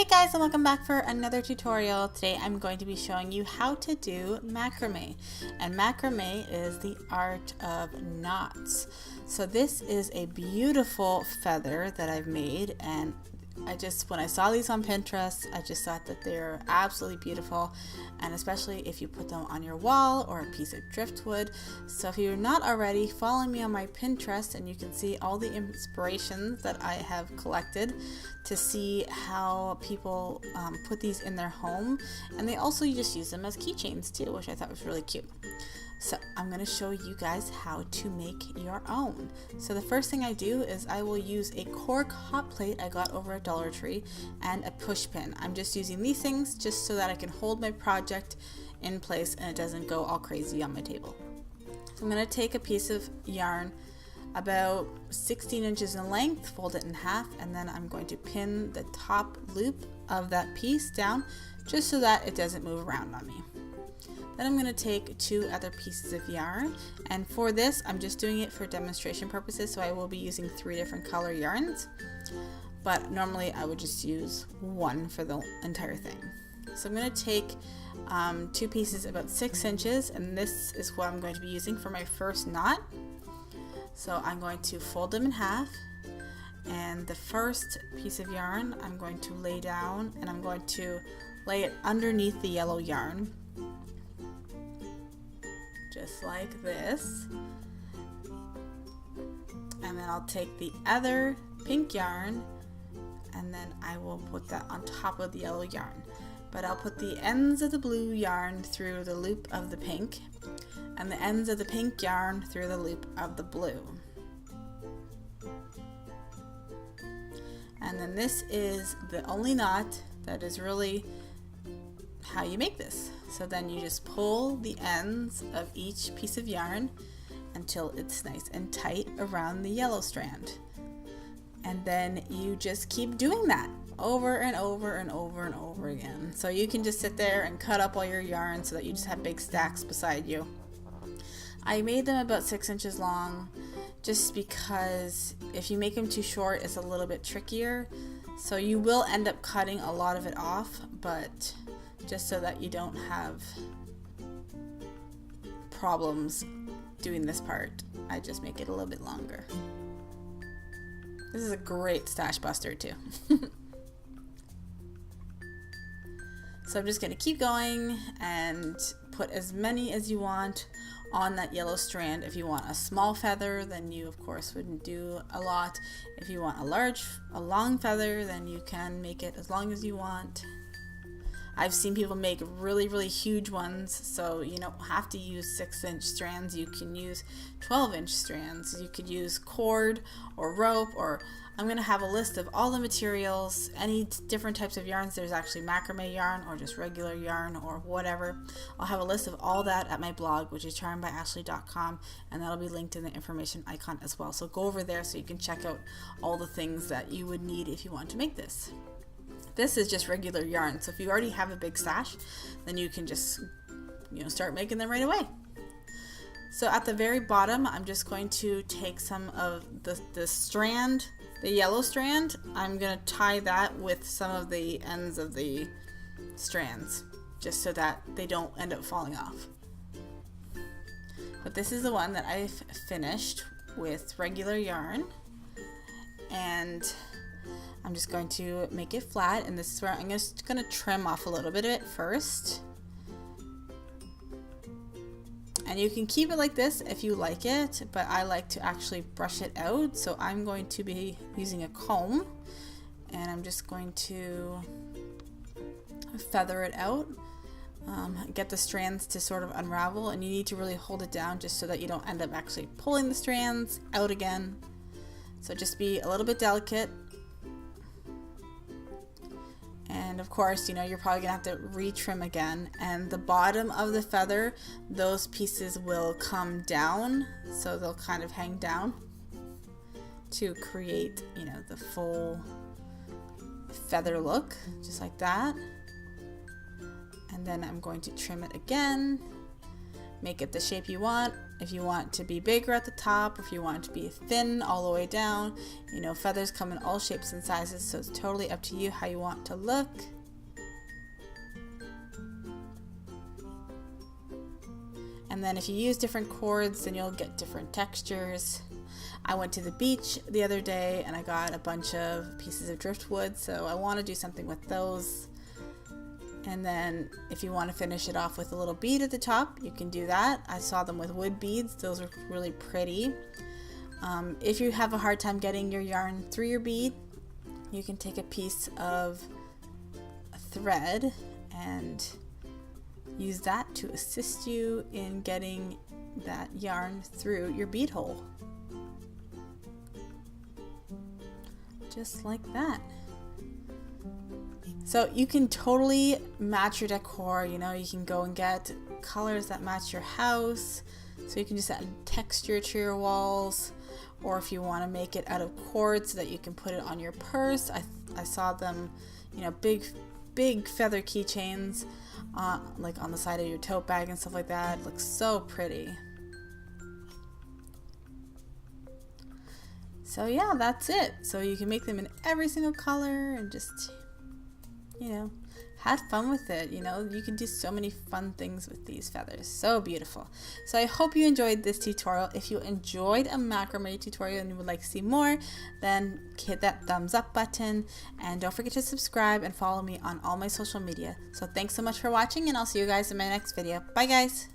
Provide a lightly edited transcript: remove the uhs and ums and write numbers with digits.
Guys, and welcome back for another tutorial. Today I'm going to be showing you how to do macrame, and macrame is the art of knots. So this is a beautiful feather that I've made, and when I saw these on Pinterest, I just thought that they're absolutely beautiful, and especially if you put them on your wall or a piece of driftwood. So if you're not already, follow me on my Pinterest and you can see all the inspirations that I have collected to see how people put these in their home, and they also just use them as keychains too, which I thought was really cute. So I'm going to show you guys how to make your own. So the first thing I do is I will use a cork hot plate I got over at Dollar Tree and a push pin. I'm just using these things just so that I can hold my project in place and it doesn't go all crazy on my table. So I'm going to take a piece of yarn about 16 inches in length, fold it in half, and then I'm going to pin the top loop of that piece down just so that it doesn't move around on me. Then I'm going to take two other pieces of yarn, and for this I'm just doing it for demonstration purposes, so I will be using 3 different color yarns, but normally I would just use one for the entire thing. So I'm going to take 2 pieces about 6 inches, and this is what I'm going to be using for my first knot. So I'm going to fold them in half, and the first piece of yarn I'm going to lay down, and I'm going to lay it underneath the yellow yarn, just like this. And then I'll take the other pink yarn and then I will put that on top of the yellow yarn. But I'll put the ends of the blue yarn through the loop of the pink and the ends of the pink yarn through the loop of the blue. And then this is the only knot that is really how you make this. So then you just pull the ends of each piece of yarn until it's nice and tight around the yellow strand. And then you just keep doing that over and over and over and over again. So you can just sit there and cut up all your yarn so that you just have big stacks beside you. I made them about 6 inches long just because if you make them too short, it's a little bit trickier. So you will end up cutting a lot of it off, but just so that you don't have problems doing this part, I just make it a little bit longer. This is a great stash buster too. So I'm just going to keep going and put as many as you want on that yellow strand. If you want a small feather, then you of course wouldn't do a lot. If you want a long feather, then you can make it as long as you want. I've seen people make really huge ones, so you don't have to use 6-inch strands. You can use 12-inch strands. You could use cord or rope, or I'm going to have a list of all the materials, any different types of yarns. There's actually macrame yarn or just regular yarn or whatever. I'll have a list of all that at my blog, which is charmedbyashley.com, and that'll be linked in the information icon as well. So go over there so you can check out all the things that you would need if you want to make this. This is just regular yarn, so if you already have a big stash, then you can just start making them right away. So at the very bottom, I'm just going to take some of the strand, the yellow strand. I'm going to tie that with some of the ends of the strands, just so that they don't end up falling off. But this is the one that I've finished with regular yarn, and I'm just going to make it flat, and this is where I'm just going to trim off a little bit of it first. And you can keep it like this if you like it, but I like to actually brush it out, so I'm going to be using a comb, and I'm just going to feather it out, get the strands to sort of unravel, and you need to really hold it down just so that you don't end up actually pulling the strands out again. So just be a little bit delicate. And of course, you're probably gonna have to retrim again, and the bottom of the feather, those pieces will come down, so they'll kind of hang down to create, the full feather look, just like that. And then I'm going to trim it again, make it the shape you want. If you want it to be bigger at the top, or if you want it to be thin all the way down, you know, feathers come in all shapes and sizes, so it's totally up to you how you want to look. And then if you use different cords, then you'll get different textures. I went to the beach the other day and I got a bunch of pieces of driftwood, so I want to do something with those. And then if you want to finish it off with a little bead at the top, you can do that. I saw them with wood beads. Those are really pretty. If you have a hard time getting your yarn through your bead, you can take a piece of thread and use that to assist you in getting that yarn through your bead hole. Just like that. So you can totally match your decor, you know, you can go and get colors that match your house. So you can just add texture to your walls, or if you want to make it out of cord so that you can put it on your purse. I saw them, you know, big feather keychains like on the side of your tote bag and stuff like that. It looks so pretty. So yeah, that's it. So you can make them in every single color and just, you know, have fun with it. You know, you can do so many fun things with these feathers. So beautiful. So I hope you enjoyed this tutorial. If you enjoyed a macrame tutorial and you would like to see more, then hit that thumbs up button, and don't forget to subscribe and follow me on all my social media. So thanks so much for watching, and I'll see you guys in my next video. Bye guys.